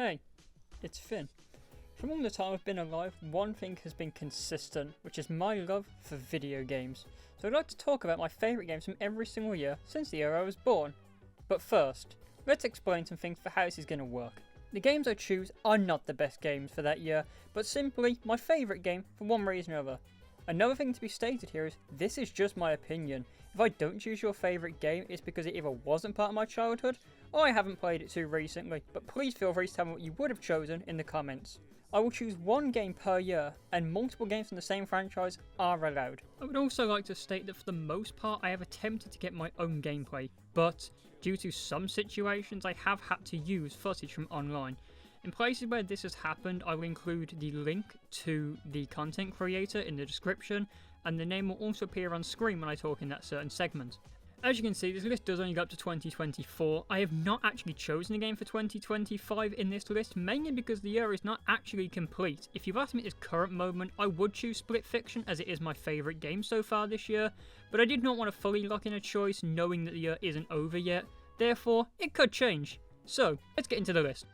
Hey, it's Finn. From all the time I've been alive, one thing has been consistent, which is my love for video games. So I'd like to talk about my favourite games from every single year since the year I was born. But first, let's explain some things for how this is going to work. The games I choose are not the best games for that year, but simply my favourite game for one reason or other. Another thing to be stated here is, this is just my opinion. If I don't choose your favourite game, it's because it either wasn't part of my childhood, or I haven't played it too recently, but please feel free to tell me what you would have chosen in the comments. I will choose one game per year, and multiple games from the same franchise are allowed. I would also like to state that for the most part I have attempted to get my own gameplay, but due to some situations I have had to use footage from online. In places where this has happened, I will include the link to the content creator in the description, and the name will also appear on screen when I talk in that certain segment. As you can see, this list does only go up to 2024. I have not actually chosen a game for 2025 in this list, mainly because the year is not actually complete. If you've asked me at this current moment, I would choose Split Fiction as it is my favourite game so far this year, but I did not want to fully lock in a choice knowing that the year isn't over yet, therefore it could change. So, let's get into the list.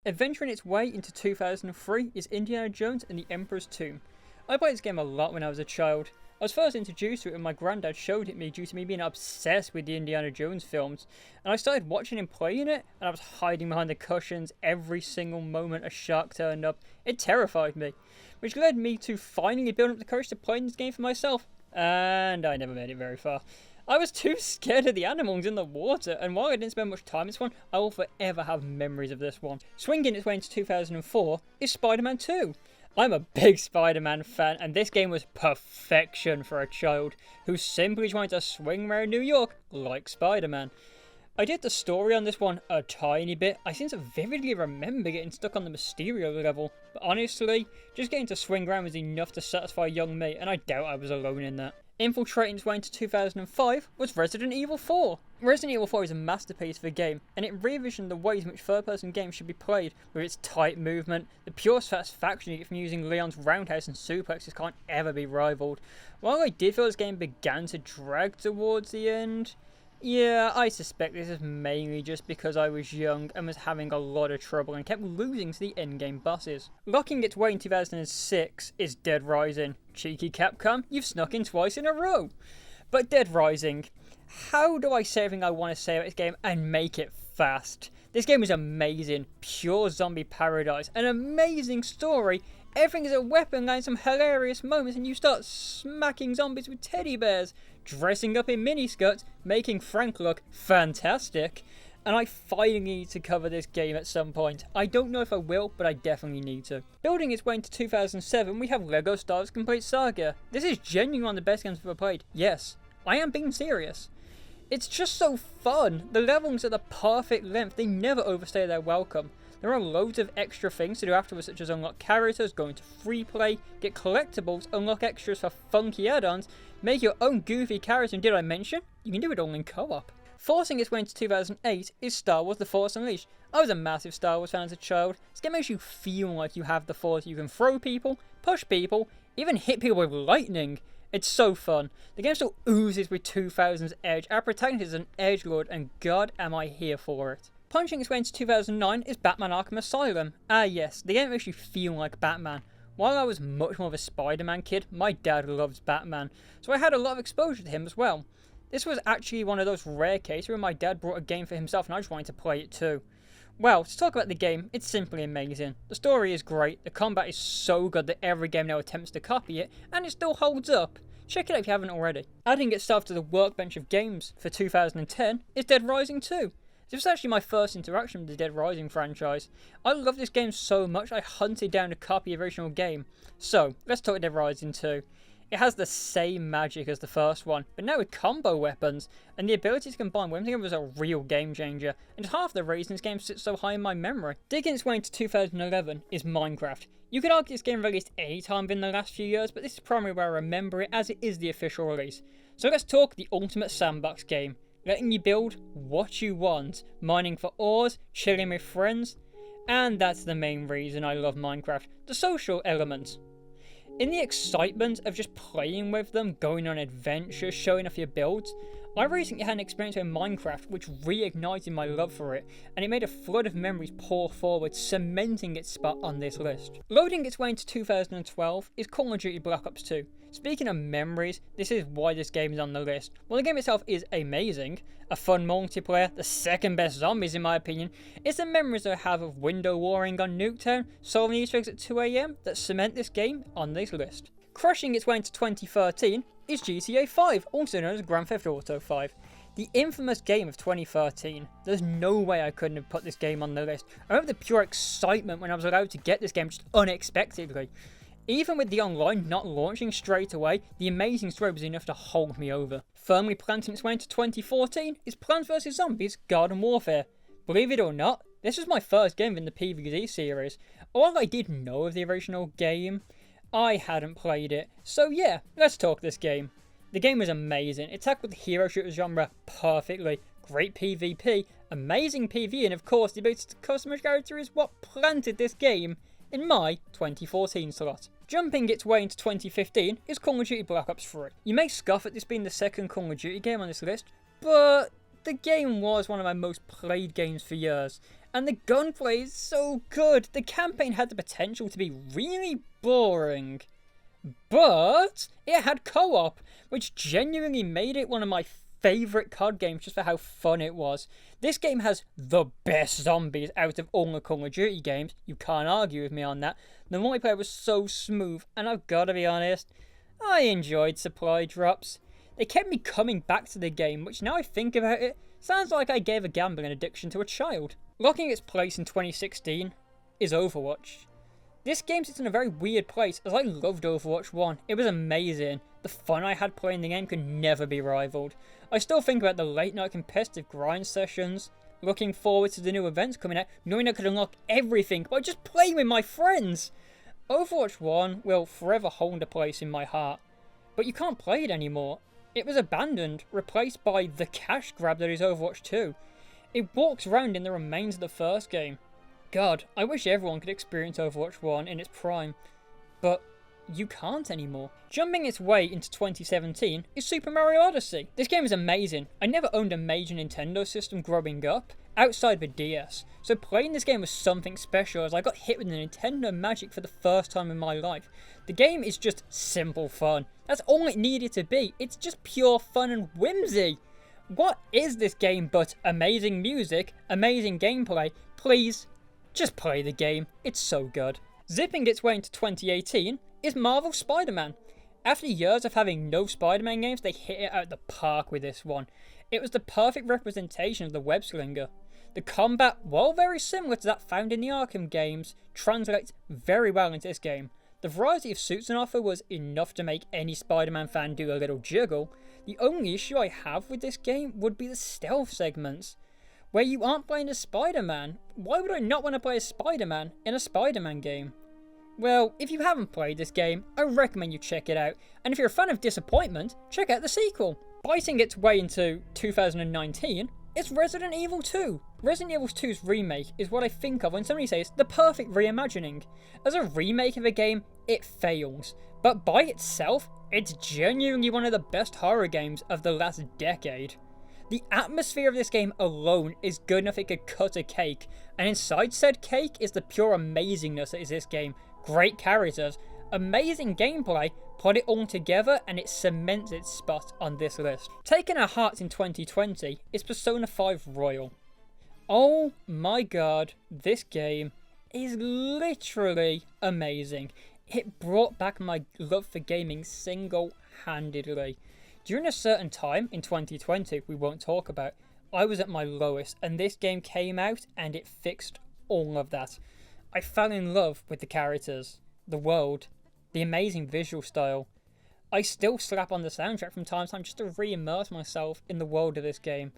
Adventuring its way into 2003 is Indiana Jones and the Emperor's Tomb. I played this game a lot when I was a child. I was first introduced to it when my granddad showed it me due to me being obsessed with the Indiana Jones films, and I started watching him playing it, and I was hiding behind the cushions every single moment a shark turned up. It terrified me, which led me to finally build up the courage to play this game for myself, and I never made it very far. I was too scared of the animals in the water, and while I didn't spend much time in this one, I will forever have memories of this one. Swinging its way into 2004 is Spider-Man 2. I'm a big Spider-Man fan, and this game was perfection for a child who simply trying to swing around New York like Spider-Man. I did the story on this one a tiny bit. I seem to vividly remember getting stuck on the Mysterio level, but honestly, just getting to swing around was enough to satisfy young me, and I doubt I was alone in that. Infiltrating its way into 2005 was Resident Evil 4. Resident Evil 4 is a masterpiece of a game, and it re-envisioned the ways in which third-person games should be played, with its tight movement. The pure satisfaction you get from using Leon's roundhouse and suplexes can't ever be rivaled. While I did feel this game began to drag towards the end, yeah, I suspect this is mainly just because I was young and was having a lot of trouble and kept losing to the endgame bosses. Locking its way in 2006 is Dead Rising. Cheeky Capcom, you've snuck in twice in a row. But Dead Rising, how do I say everything I want to say about this game and make it fast? This game is amazing, pure zombie paradise, an amazing story. Everything is a weapon and some hilarious moments, and you start smacking zombies with teddy bears, dressing up in miniskirts, making Frank look fantastic. And I finally need to cover this game at some point. I don't know if I will, but I definitely need to. Building its way into 2007, we have LEGO Star Wars Complete Saga. This is genuinely one of the best games I've ever played. Yes, I am being serious. It's just so fun. The levels are the perfect length. They never overstay their welcome. There are loads of extra things to do afterwards, such as unlock characters, go into free play, get collectibles, unlock extras for funky add-ons, make your own goofy character, and did I mention? You can do it all in co-op. Forcing its way into 2008 is Star Wars The Force Unleashed. I was a massive Star Wars fan as a child. This game makes you feel like you have the Force. You can throw people, push people, even hit people with lightning. It's so fun. The game still oozes with 2000's edge. Our protagonist is an edgelord, and god am I here for it. Punching its way into 2009 is Batman Arkham Asylum. Ah yes, the game makes you feel like Batman. While I was much more of a Spider-Man kid, my dad loves Batman, so I had a lot of exposure to him as well. This was actually one of those rare cases where my dad brought a game for himself and I just wanted to play it too. Well, to talk about the game, it's simply amazing. The story is great, the combat is so good that every game now attempts to copy it, and it still holds up. Check it out if you haven't already. Adding itself to the workbench of games for 2010 is Dead Rising 2. This was actually my first interaction with the Dead Rising franchise. I love this game so much I hunted down a copy of the original game. So, let's talk Dead Rising 2. It has the same magic as the first one, but now with combo weapons, and the ability to combine weapons together was a real game changer, and half the reason this game sits so high in my memory. Digging its way into 2011 is Minecraft. You could argue this game released any time in the last few years, but this is primarily where I remember it as it is the official release. So let's talk the ultimate sandbox game. Letting you build what you want, mining for ores, chilling with friends, and that's the main reason I love Minecraft, the social element. In the excitement of just playing with them, going on adventures, showing off your builds, I recently had an experience with Minecraft which reignited my love for it, and it made a flood of memories pour forward, cementing its spot on this list. Loading its way into 2012 is Call of Duty Black Ops 2. Speaking of memories, this is why this game is on the list. While the game itself is amazing, a fun multiplayer, the second best zombies in my opinion, it's the memories I have of window warring on Nuketown, solving Easter eggs at 2 AM that cement this game on this list. Crushing its way into 2013 is GTA 5, also known as Grand Theft Auto 5. The infamous game of 2013. There's no way I couldn't have put this game on the list. I remember the pure excitement when I was allowed to get this game just unexpectedly. Even with the online not launching straight away, the amazing story was enough to hold me over. Firmly planting its way into 2014 is Plants vs Zombies Garden Warfare. Believe it or not, this was my first game in the PvZ series. While I did know of the original game, I hadn't played it. So yeah, let's talk this game. The game was amazing. It tackled the hero shooter genre perfectly. Great PvP, amazing PvE, and of course the ability to customize character is what planted this game in my 2014 slot. Jumping its way into 2015 is Call of Duty Black Ops 3. You may scoff at this being the second Call of Duty game on this list, but the game was one of my most played games for years. And the gunplay is so good. The campaign had the potential to be really boring, but it had co-op, which genuinely made it one of my favourite COD games just for how fun it was. This game has the best zombies out of all the Call of Duty games. You can't argue with me on that. The multiplayer was so smooth, and I've got to be honest, I enjoyed supply drops. They kept me coming back to the game, which now I think about it, sounds like I gave a gambling addiction to a child. Locking its place in 2016 is Overwatch. This game sits in a very weird place, as I loved Overwatch 1. It was amazing. The fun I had playing the game could never be rivaled. I still think about the late night competitive grind sessions, looking forward to the new events coming out, knowing I could unlock everything by just playing with my friends. Overwatch 1 will forever hold a place in my heart, but you can't play it anymore. It was abandoned, replaced by the cash grab that is Overwatch 2. It walks around in the remains of the first game. God, I wish everyone could experience Overwatch 1 in its prime, but you can't anymore. Jumping its way into 2017 is Super Mario Odyssey. This game is amazing. I never owned a major Nintendo system growing up, outside the DS, so playing this game was something special as I got hit with the Nintendo magic for the first time in my life. The game is just simple fun. That's all it needed to be. It's just pure fun and whimsy. What is this game but amazing music, amazing gameplay? Please, just play the game. It's so good. Zipping its way into 2018 is Marvel's Spider-Man. After years of having no Spider-Man games, they hit it out the park with this one. It was the perfect representation of the web slinger. The combat, while very similar to that found in the Arkham games, translates very well into this game. The variety of suits on offer was enough to make any Spider-Man fan do a little jiggle. The only issue I have with this game would be the stealth segments, where you aren't playing as Spider-Man. Why would I not want to play as Spider-Man in a Spider-Man game? Well, if you haven't played this game, I recommend you check it out, and if you're a fan of disappointment, check out the sequel. Biting its way into 2019, it's Resident Evil 2. Resident Evil 2's remake is what I think of when somebody says the perfect reimagining. As a remake of a game, it fails, but by itself, it's genuinely one of the best horror games of the last decade. The atmosphere of this game alone is good enough it could cut a cake, and inside said cake is the pure amazingness that is this game. Great characters, amazing gameplay, put it all together and it cements its spot on this list. Taking our hearts in 2020 is Persona 5 Royal. Oh my god, this game is literally amazing. It brought back my love for gaming single-handedly. During a certain time in 2020 we won't talk about, I was at my lowest and this game came out and it fixed all of that. I fell in love with the characters, the world, the amazing visual style. I still slap on the soundtrack from time to time just to re-immerse myself in the world of this game.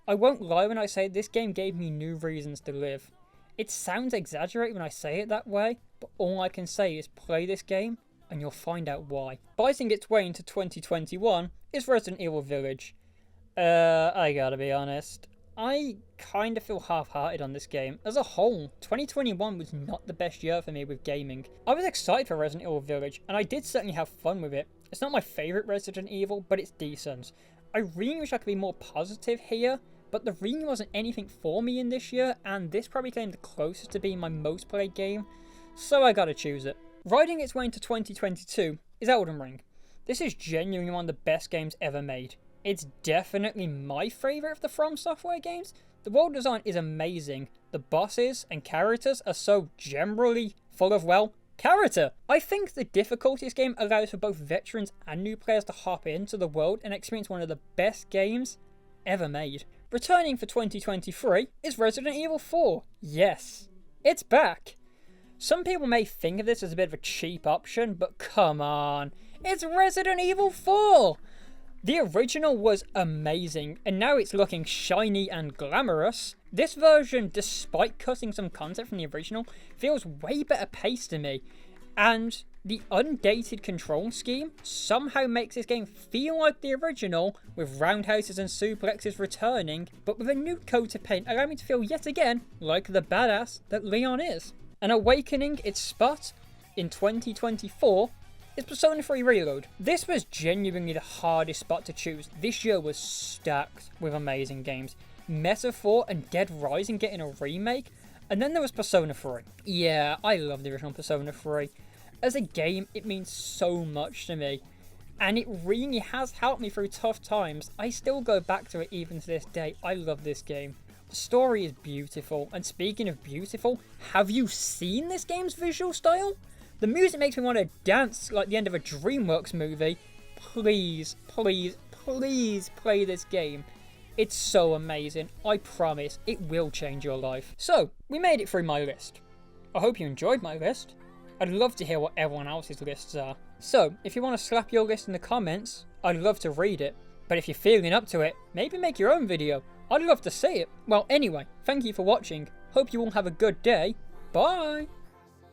I won't lie when I say this game gave me new reasons to live. It sounds exaggerated when I say it that way, but all I can say is play this game and you'll find out why. Biting its way into 2021 is Resident Evil Village. I gotta be honest, I kind of feel half-hearted on this game. As a whole, 2021 was not the best year for me with gaming. I was excited for Resident Evil Village, and I did certainly have fun with it. It's not my favourite Resident Evil, but it's decent. I really wish I could be more positive here, but there really wasn't anything for me in this year, and this probably came the closest to being my most played game, so I gotta choose it. Riding its way into 2022 is Elden Ring. This is genuinely one of the best games ever made. It's definitely my favourite of the From Software games. The world design is amazing. The bosses and characters are so generally full of, well, character. I think the difficulty this game allows for both veterans and new players to hop into the world and experience one of the best games ever made. Returning for 2023 is Resident Evil 4. Yes, it's back. Some people may think of this as a bit of a cheap option, but come on, it's Resident Evil 4! The original was amazing, and now it's looking shiny and glamorous. This version, despite cutting some content from the original, feels way better paced to me, and the undated control scheme somehow makes this game feel like the original, with roundhouses and suplexes returning, but with a new coat of paint allowing me to feel yet again like the badass that Leon is. And awakening its spot in 2024 is Persona 3 Reload. This was genuinely the hardest spot to choose. This year was stacked with amazing games. Metaphor and Dead Rising getting a remake, and then there was Persona 3. Yeah, I love the original Persona 3. As a game, it means so much to me, and it really has helped me through tough times. I still go back to it even to this day. I love this game. The story is beautiful, and speaking of beautiful, have you seen this game's visual style? The music makes me want to dance like the end of a DreamWorks movie. Please, please, please play this game. It's so amazing. I promise it will change your life. So, we made it through my list. I hope you enjoyed my list. I'd love to hear what everyone else's lists are. So, if you want to slap your list in the comments, I'd love to read it. But if you're feeling up to it, maybe make your own video. I'd love to see it. Well, anyway, thank you for watching. Hope you all have a good day. Bye!